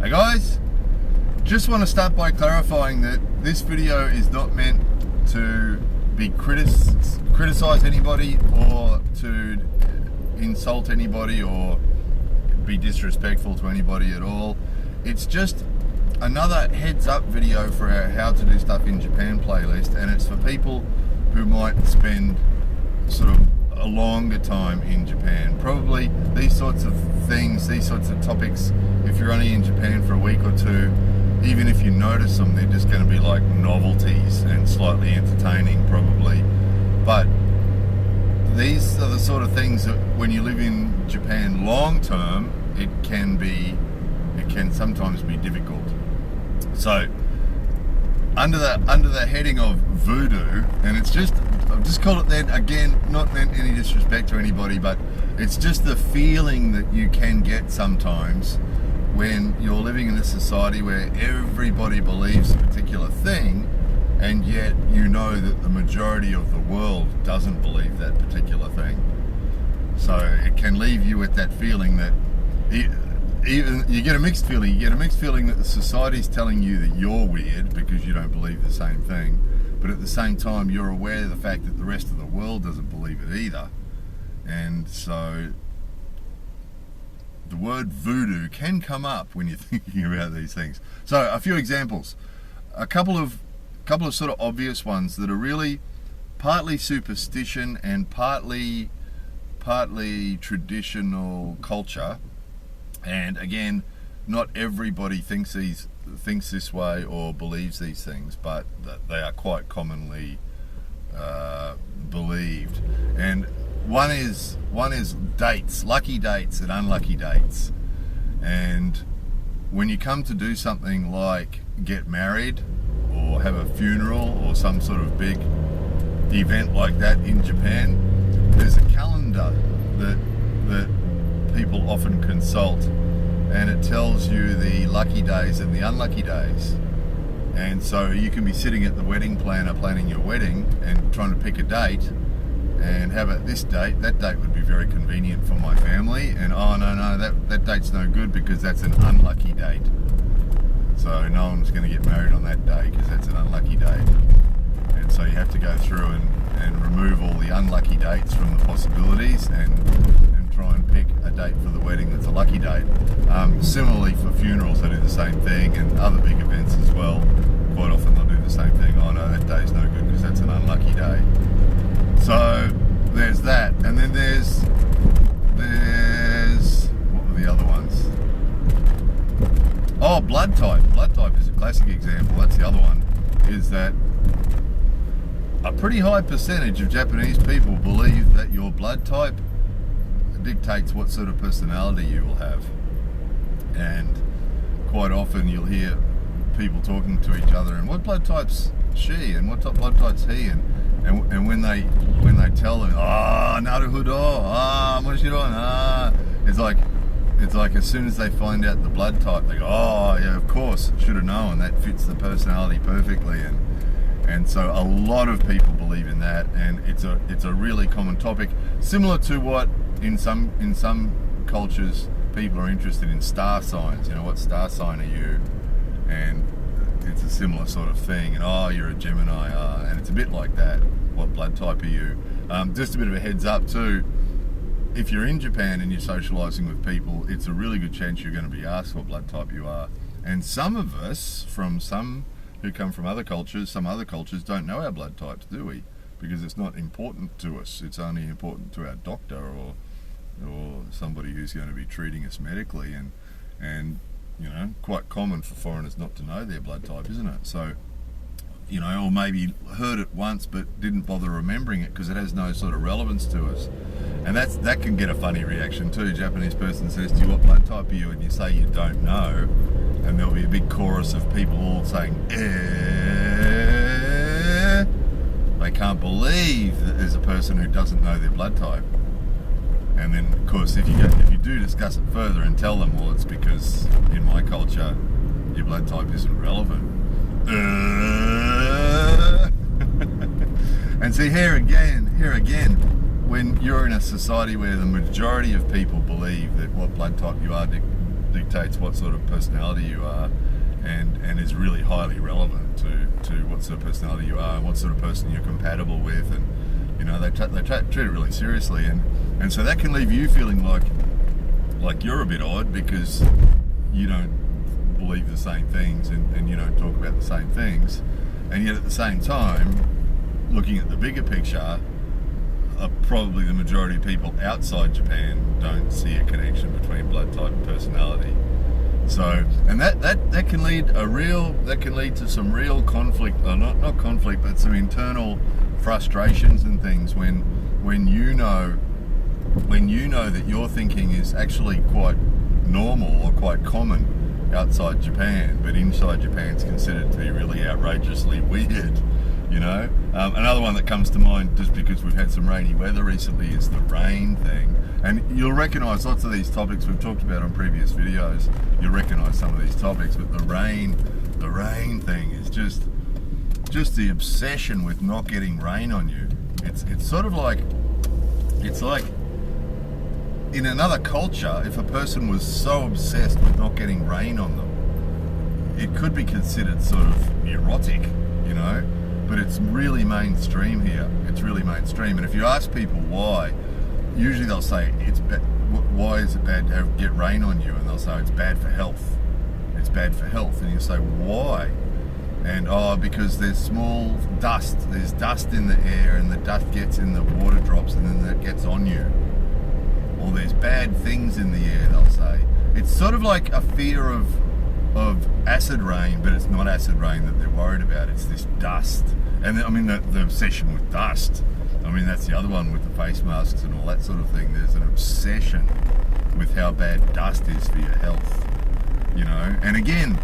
Hey guys, just want to start by clarifying that this video is not meant to be criticize anybody or to insult anybody or be disrespectful to anybody at all. It's just another heads up video for our How to Do Stuff in Japan playlist, and it's for people who might spend sort of a longer time in Japan. Probably these sorts of things, these sorts of topics, if you're only in Japan for a week or two, even if you notice them, they're just going to be like novelties and slightly entertaining probably. But these are the sort of things that when you live in Japan long term, it can sometimes be difficult. So under the heading of voodoo, and it's just, I've just called it that, again, not meant any disrespect to anybody, but it's just the feeling that you can get sometimes when you're living in a society where everybody believes a particular thing, and yet you know that the majority of the world doesn't believe that particular thing. So it can leave you with that feeling that you get a mixed feeling. You get a mixed feeling that the society's telling you that you're weird because you don't believe the same thing, but at the same time you're aware of the fact that the rest of the world doesn't believe it either. And so the word voodoo can come up when you're thinking about these things. So a few examples, a couple of sort of obvious ones that are really partly superstition and partly traditional culture. And again, not everybody thinks this way or believes these things, but they are quite commonly believed. And one is dates, lucky dates and unlucky dates. And when you come to do something like get married or have a funeral or some sort of big event like that in Japan, there's a calendar that people often consult, and it tells you the lucky days and the unlucky days. And so you can be sitting at the wedding planner planning your wedding and trying to pick a date and have it this date. That date would be very convenient for my family, and oh no, that date's no good because that's an unlucky date. So no one's going to get married on that day because that's an unlucky date. And so you have to go through and remove all the unlucky dates from the possibilities and try and pick a date for the wedding that's a lucky date. Similarly for funerals, they do the same thing, and other big events as well. Quite often they'll do the same thing. Oh no, that day's no good because that's an unlucky day. So there's that, and then there's what were the other ones? Oh, blood type. Blood type is a classic example. That's the other one. Is that a pretty high percentage of Japanese people believe that your blood type dictates what sort of personality you will have. And quite often you'll hear people talking to each other, and what blood type's she and what blood type's he, and when they tell them, naruhodo, moshiro, it's like as soon as they find out the blood type, they go, oh yeah, of course, should have known, that fits the personality perfectly. And so a lot of people believe in that, and it's a really common topic, similar to what in some cultures people are interested in star signs. You know, what star sign are you? And it's a similar sort of thing. And oh, you're a Gemini, and it's a bit like that. What blood type are you? Just a bit of a heads up too. If you're in Japan and you're socializing with people, it's a really good chance you're going to be asked what blood type you are. And some of us, who come from other cultures, some other cultures don't know our blood types, do we? Because it's not important to us. It's only important to our doctor or somebody who's going to be treating us medically, and you know, quite common for foreigners not to know their blood type, isn't it? So, you know, or maybe heard it once but didn't bother remembering it because it has no sort of relevance to us. And that can get a funny reaction too. A Japanese person says to you, what blood type are you? And you say you don't know, and there'll be a big chorus of people all saying, They can't believe that there's a person who doesn't know their blood type. And then, of course, if you do discuss it further and tell them, well, it's because in my culture, your blood type isn't relevant. And see, here again, when you're in a society where the majority of people believe that what blood type you are dictates what sort of personality you are, and is really highly relevant to what sort of personality you are and what sort of person you're compatible with. And you know, they treat it really seriously, and so that can leave you feeling like you're a bit odd because you don't believe the same things and you don't talk about the same things, and yet at the same time, looking at the bigger picture, probably the majority of people outside Japan don't see a connection between blood type and personality. So, and that can lead to some real conflict, or not conflict, but some internal frustrations and things when you know that your thinking is actually quite normal or quite common outside Japan, but inside Japan it's considered to be really outrageously weird. You know, another one that comes to mind, just because we've had some rainy weather recently, is the rain thing. And you'll recognise lots of these topics we've talked about on previous videos. You'll recognise some of these topics, but the rain thing is just the obsession with not getting rain on you. It's sort of like, it's like in another culture, if a person was so obsessed with not getting rain on them, it could be considered sort of neurotic, you know. But it's really mainstream here. It's really mainstream. And if you ask people why, usually they'll say, why is it bad to get rain on you? And they'll say, it's bad for health. It's bad for health. And you say, why? And, because there's small dust. There's dust in the air, and the dust gets in the water drops, and then that gets on you. Or there's bad things in the air, they'll say. It's sort of like a fear of acid rain, but it's not acid rain that they're worried about. It's this dust. And I mean, the obsession with dust. I mean, that's the other one with the face masks and all that sort of thing. There's an obsession with how bad dust is for your health, you know. And again,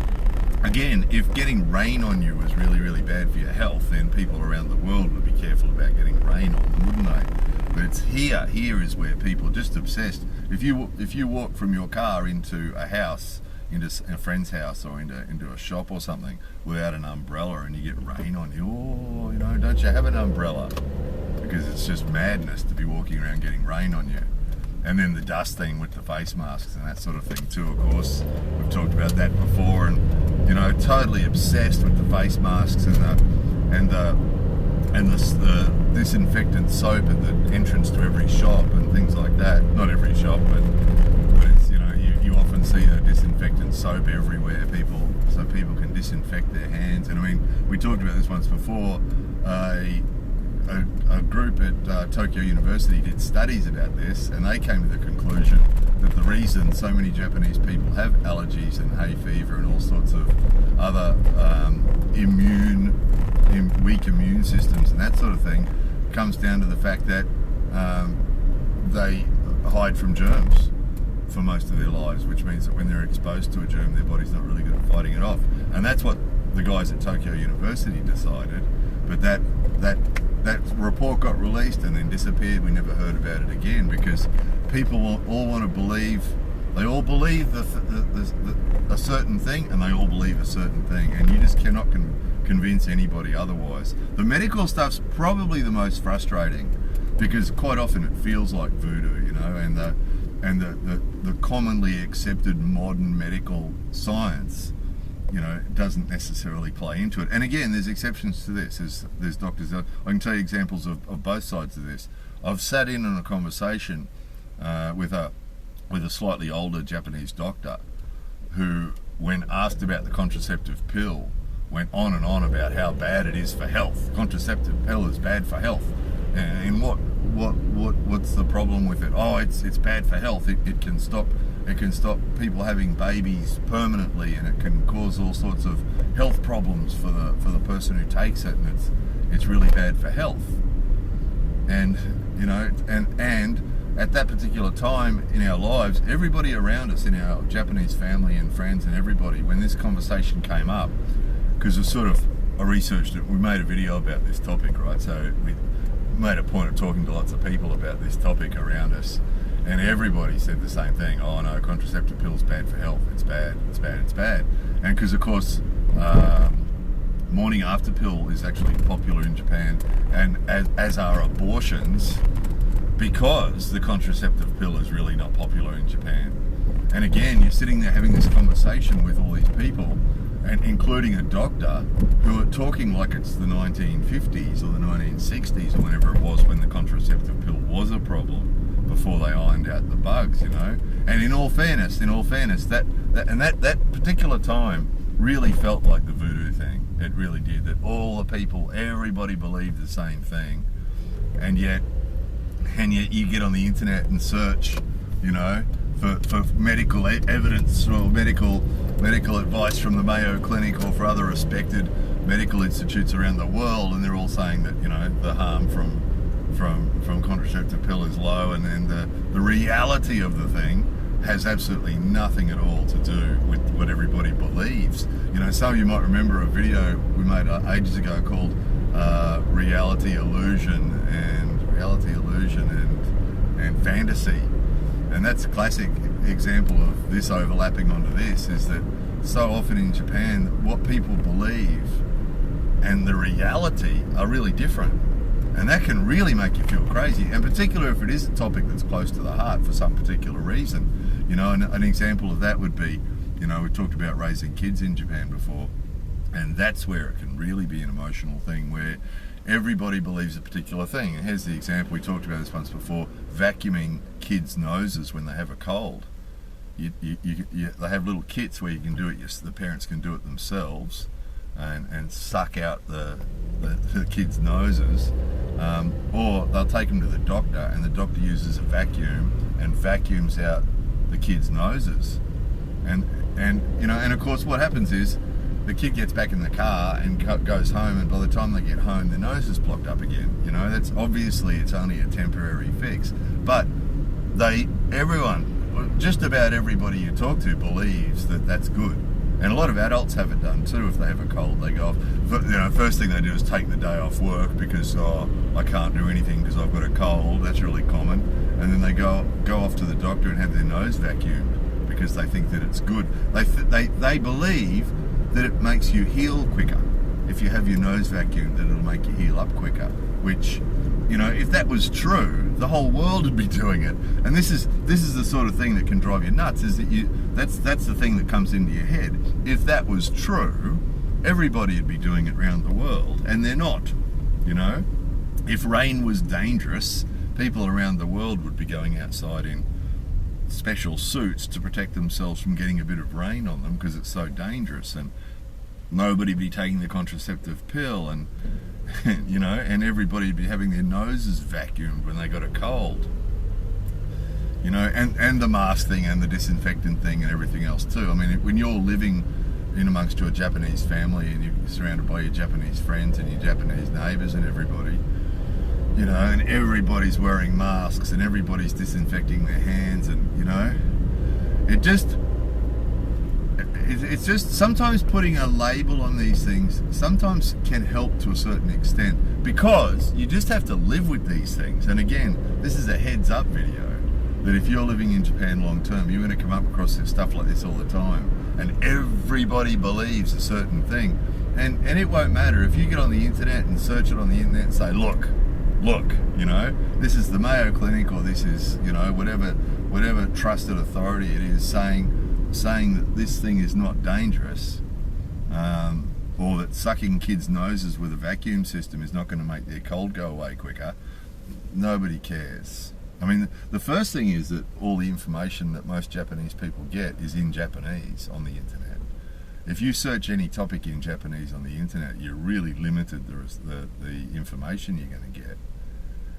if getting rain on you was really, really bad for your health, then people around the world would be careful about getting rain on them, wouldn't they? But it's here is where people are just obsessed. If you walk from your car into a house, into a friend's house, or into a shop or something without an umbrella, and you get rain on you, you know, don't you have an umbrella? Because it's just madness to be walking around getting rain on you. And then the dust thing with the face masks and that sort of thing too, of course. We've talked about that before, and you know, totally obsessed with the face masks and the disinfectant soap at the entrance to every shop and things like that. Not every shop, but it's, you know, you often see the disinfectant soap everywhere, so people can disinfect their hands. And I mean, we talked about this once before. A group at Tokyo University did studies about this, and they came to the conclusion that the reason so many Japanese people have allergies and hay fever and all sorts of other weak immune systems and that sort of thing comes down to the fact that they hide from germs for most of their lives, which means that when they're exposed to a germ, their body's not really good at fighting it off. And that's what the guys at Tokyo University decided. But that report got released and then disappeared. We never heard about it again, because people all want to believe, they all believe a certain thing, and they all believe a certain thing, and you just cannot convince anybody otherwise. The medical stuff's probably the most frustrating, because quite often it feels like voodoo, you know, and the commonly accepted modern medical science, you know, doesn't necessarily play into it. And again, there's exceptions to this. There's doctors. I can tell you examples of both sides of this. I've sat in on a conversation with a slightly older Japanese doctor who, when asked about the contraceptive pill, went on and on about how bad it is for health. Contraceptive pill is bad for health. And what's the problem with it? Oh, it's bad for health. It can stop people having babies permanently, and it can cause all sorts of health problems for the person who takes it, and it's really bad for health. And you know, and at that particular time in our lives, everybody around us, in our Japanese family and friends and everybody, when this conversation came up, because I researched it, we made a video about this topic, right? So we made a point of talking to lots of people about this topic around us, and everybody said the same thing. Oh no, contraceptive pill's bad for health. It's bad, it's bad, it's bad. And because of course, morning after pill is actually popular in Japan, and as are abortions, because the contraceptive pill is really not popular in Japan. And again, you're sitting there having this conversation with all these people, and including a doctor, who are talking like it's the 1950s or the 1960s or whenever it was, when the contraceptive pill was a problem, before they ironed out the bugs, you know. And in all fairness, that particular time really felt like the voodoo thing. It really did. That all the people, everybody believed the same thing, and yet you get on the internet and search, you know, for medical evidence or medical advice from the Mayo Clinic or for other respected medical institutes around the world, and they're all saying that, you know, the harm from contraceptive pill is low, and then the reality of the thing has absolutely nothing at all to do with what everybody believes. You know, some of you might remember a video we made ages ago called Reality Illusion and Fantasy. And that's a classic example of this overlapping onto this, is that so often in Japan, what people believe and the reality are really different. And that can really make you feel crazy, and particularly if it is a topic that's close to the heart for some particular reason. You know, an example of that would be, you know, we've talked about raising kids in Japan before, and that's where it can really be an emotional thing, where everybody believes a particular thing. And here's the example, we talked about this once before, vacuuming kids' noses when they have a cold. They have little kits where you can do it, the parents can do it themselves, and suck out the kids' noses, or they'll take them to the doctor, and the doctor uses a vacuum and vacuums out the kids' noses. And you know, and of course what happens is the kid gets back in the car and goes home, and by the time they get home, their nose is blocked up again. You know, that's obviously, it's only a temporary fix, but just about everybody you talk to believes that that's good. And a lot of adults have it done too. If they have a cold, they go off. You know, first thing they do is take the day off work because, I can't do anything because I've got a cold. That's really common. And then they go off to the doctor and have their nose vacuumed because they think that it's good. They believe that it makes you heal quicker. If you have your nose vacuumed, that it'll make you heal up quicker. Which, you know, if that was true, the whole world would be doing it. And this is the sort of thing that can drive you nuts, is that that's the thing that comes into your head. If that was true, everybody would be doing it around the world, and they're not, you know. If rain was dangerous, people around the world would be going outside in special suits to protect themselves from getting a bit of rain on them because it's so dangerous, and nobody would be taking the contraceptive pill, and you know, and everybody would be having their noses vacuumed when they got a cold. You know, and the mask thing and the disinfectant thing and everything else too. I mean, when you're living in amongst your Japanese family and you're surrounded by your Japanese friends and your Japanese neighbours and everybody, you know, and everybody's wearing masks and everybody's disinfecting their hands, and you know, it's just sometimes putting a label on these things sometimes can help to a certain extent, because you just have to live with these things. And again, this is a heads up video that if you're living in Japan long term, you're going to come up across stuff like this all the time, and everybody believes a certain thing, and it won't matter if you get on the internet and search it on the internet and say, look, you know, this is the Mayo Clinic, or this is, you know, whatever trusted authority it is saying that this thing is not dangerous, or that sucking kids' noses with a vacuum system is not going to make their cold go away quicker. Nobody cares. I mean, the first thing is that all the information that most Japanese people get is in Japanese on the internet. If you search any topic in Japanese on the internet, you're really limited the information you're going to get.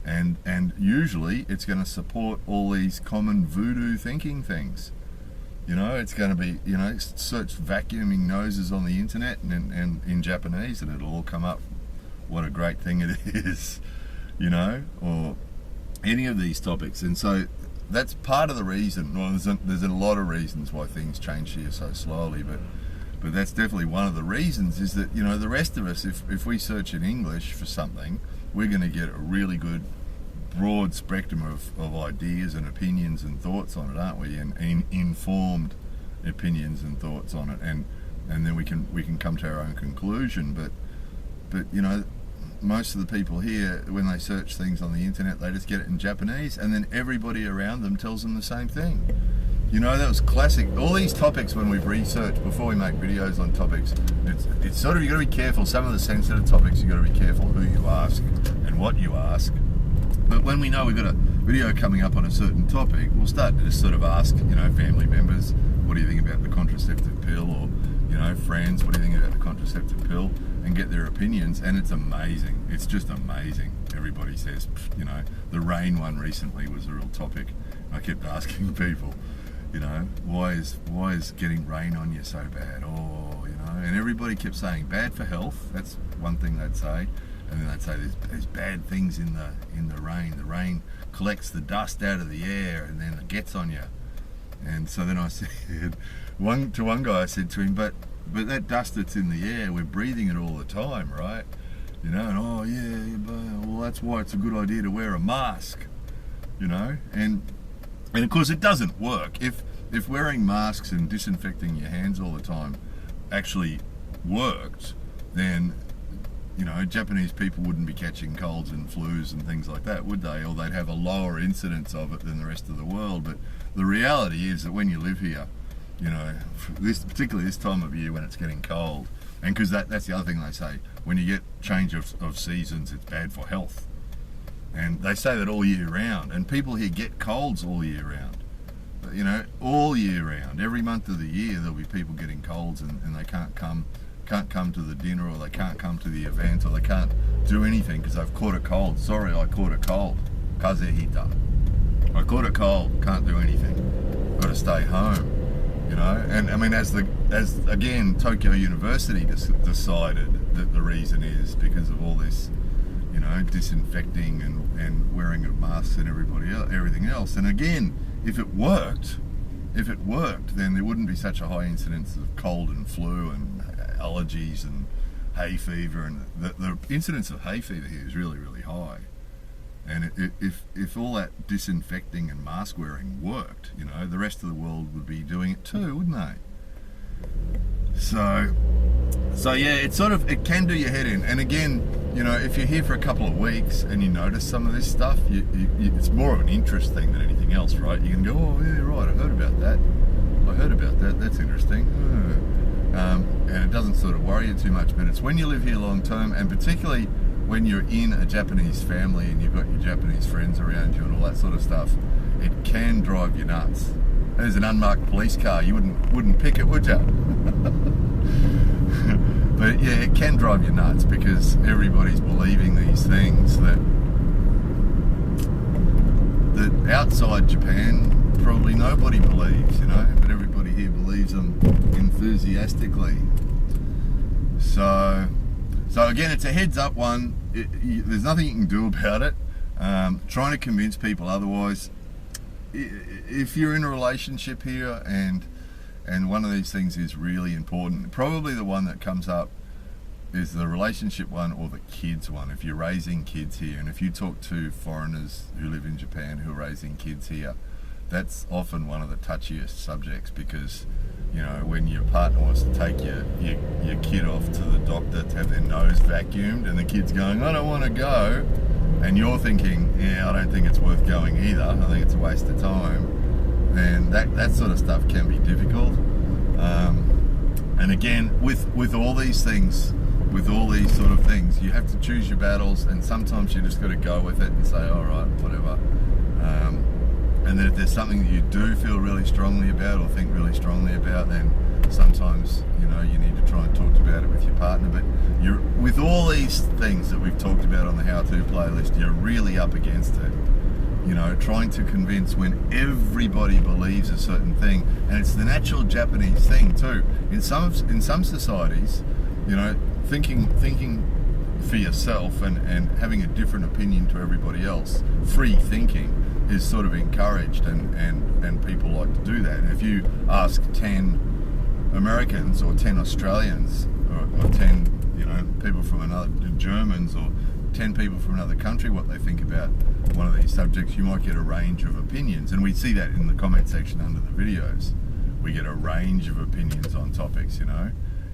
And usually it's going to support all these common voodoo thinking things. You know, it's going to be, you know, search vacuuming noses on the internet and in Japanese, and it'll all come up. What a great thing it is, you know, or any of these topics. And so that's part of the reason. Well, there's a lot of reasons why things change here so slowly, but that's definitely one of the reasons, is that, you know, the rest of us, if we search in English for something, we're going to get a really good broad spectrum of ideas and opinions and thoughts on it, aren't we? And informed opinions and thoughts on it, and then we can come to our own conclusion. But you know, most of the people here, when they search things on the internet, they just get it in Japanese, and then everybody around them tells them the same thing. You know, that was classic. All these topics, when we've researched before we make videos on topics, it's sort of, you got to be careful. Some of the sensitive topics, you got to be careful who you ask and what you ask. But when we know we've got a video coming up on a certain topic, we'll start to just sort of ask, you know, family members, what do you think about the contraceptive pill? Or, you know, friends, what do you think about the contraceptive pill? And get their opinions. And it's amazing. It's just amazing. Everybody says, you know, the rain one recently was a real topic. I kept asking people, you know, why is getting rain on you so bad? Oh, you know, and everybody kept saying bad for health. That's one thing they'd say. And then they'd say there's bad things in the rain. The rain collects the dust out of the air and then it gets on you. And so then I said, one guy, I said to him, but that dust that's in the air, we're breathing it all the time, right? You know, and oh yeah, well that's why it's a good idea to wear a mask, you know? And of course it doesn't work. If wearing masks and disinfecting your hands all the time actually worked, then, you know, Japanese people wouldn't be catching colds and flus and things like that, would they? Or they'd have a lower incidence of it than the rest of the world. But the reality is that when you live here, you know, particularly this time of year when it's getting cold, and because that's the other thing they say, when you get change of seasons, it's bad for health. And they say that all year round, and people here get colds all year round. You know, all year round, every month of the year there'll be people getting colds and they can't come to the dinner, or they can't come to the event, or they can't do anything because they've caught a cold. Sorry, I caught a cold. Kazehita. I caught a cold, can't do anything. Got to stay home. You know, and I mean, as again, Tokyo University decided that the reason is because of all this, you know, disinfecting and wearing of masks and everything else. And again, if it worked, then there wouldn't be such a high incidence of cold and flu and allergies and hay fever. And the incidence of hay fever here is really, really high. And if all that disinfecting and mask wearing worked, you know, the rest of the world would be doing it too, wouldn't they? So yeah, it can do your head in. And again, you know, if you're here for a couple of weeks and you notice some of this stuff, it's more of an interest thing than anything else, right? You can go, oh yeah, right, I heard about that. That's interesting. And it doesn't sort of worry you too much. But it's when you live here long term, and particularly when you're in a Japanese family and you've got your Japanese friends around you and all that sort of stuff, it can drive you nuts. There's an unmarked police car, you wouldn't pick it, would you? But yeah, it can drive you nuts because everybody's believing these things that outside Japan probably nobody believes, you know, but everybody here believes them enthusiastically. So again, it's a heads up one. There's nothing you can do about it. Trying to convince people otherwise. If you're in a relationship here and one of these things is really important, probably the one that comes up is the relationship one or the kids one. If you're raising kids here, and if you talk to foreigners who live in Japan who are raising kids here, that's often one of the touchiest subjects because, you know, when your partner wants to take your kid off to the doctor to have their nose vacuumed and the kid's going, I don't want to go, and you're thinking, yeah, I don't think it's worth going either, I think it's a waste of time, then that sort of stuff can be difficult. And again, with all these things, with all these sort of things, you have to choose your battles, and sometimes you just got to go with it and say, all right, whatever. And then if there's something that you do feel really strongly about or think really strongly about, then sometimes, you know, you need to try and talk about it with your partner. But with all these things that we've talked about on the how-to playlist, you're really up against it. You know, trying to convince when everybody believes a certain thing, and it's the natural Japanese thing too. In some societies, you know, thinking for yourself and having a different opinion to everybody else, free thinking, is sort of encouraged, and people like to do that. And if you ask 10 Americans or 10 Australians or 10, you know, people from another, Germans or 10 people from another country what they think about one of these subjects, you might get a range of opinions. And we see that in the comment section under the videos. We get a range of opinions on topics, you know.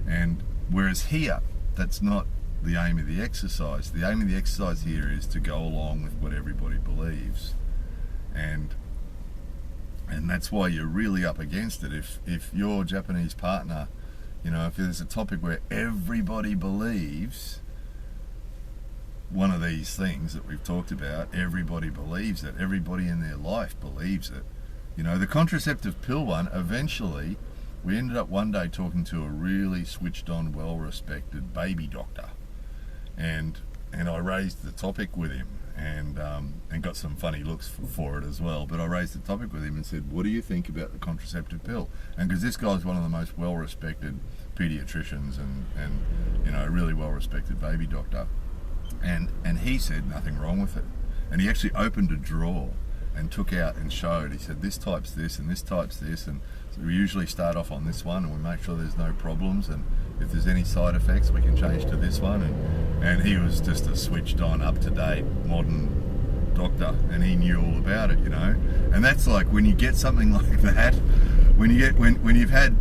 And whereas here, that's not the aim of the exercise. The aim of the exercise here is to go along with what everybody believes. And And that's why you're really up against it. If your Japanese partner, you know, if there's a topic where everybody believes one of these things that we've talked about, everybody believes it, everybody in their life believes it. You know, the contraceptive pill one, eventually, we ended up one day talking to a really switched on, well-respected baby doctor. And I raised the topic with him, and got some funny looks for it as well. But I raised the topic with him and said, what do you think about the contraceptive pill? And because this guy's one of the most well-respected pediatricians and you know, a really well-respected baby doctor. And he said nothing wrong with it. And he actually opened a drawer and took out and showed. He said, this type's this and this type's this, and so we usually start off on this one and we make sure there's no problems, and if there's any side effects we can change to this one. And he was just a switched on, up-to-date, modern doctor, and he knew all about it, you know. And that's like when you get something like that, when you've had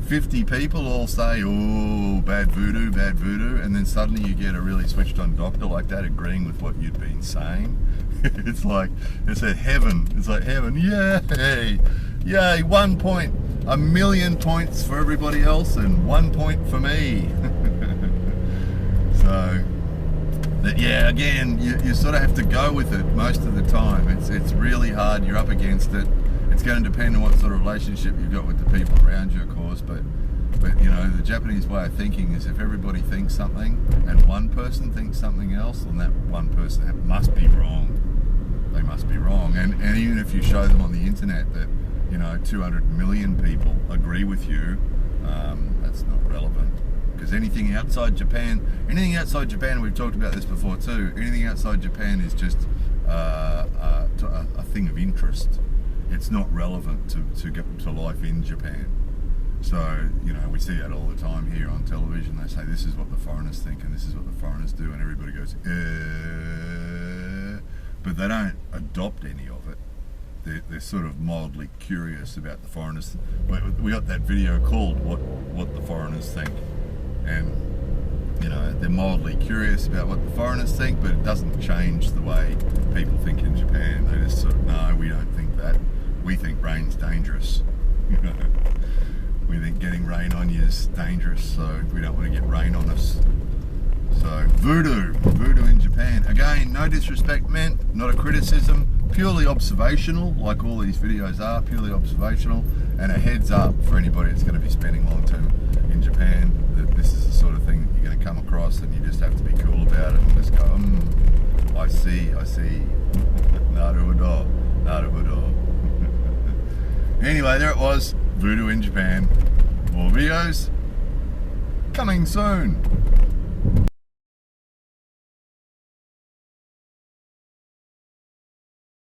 50 people all say, oh, bad voodoo, and then suddenly you get a really switched on doctor like that agreeing with what you'd been saying. It's like heaven. It's like heaven. Yay, 1 point. 1 million points for everybody else and 1 point for me. So, but yeah, again, you sort of have to go with it most of the time. It's really hard. You're up against it. It's going to depend on what sort of relationship you've got with the people around you, of course, but you know, the Japanese way of thinking is if everybody thinks something and one person thinks something else, then that one person must be wrong. They must be wrong. And even if you show them on the internet that, you know, 200 million people agree with you, that's not relevant. Because anything outside Japan, we've talked about this before too, anything outside Japan is just a thing of interest. It's not relevant to life in Japan. So, you know, we see that all the time here on television. They say this is what the foreigners think and this is what the foreigners do, and everybody goes, but they don't adopt any of it. They're sort of mildly curious about the foreigners. We got that video called What the Foreigners Think. And, you know, they're mildly curious about what the foreigners think, but it doesn't change the way people think in Japan. They just sort of, no, we don't think that. We think rain's dangerous. You know, we think getting rain on you is dangerous, so we don't want to get rain on us. So, voodoo in Japan. Again, no disrespect meant, not a criticism, purely observational, like all these videos are, purely observational, and a heads up for anybody that's going to be spending long term in Japan, that this is the sort of thing that you're going to come across, and you just have to be cool about it and just go, I see. Naruhodo. Anyway, there it was, voodoo in Japan. More videos coming soon.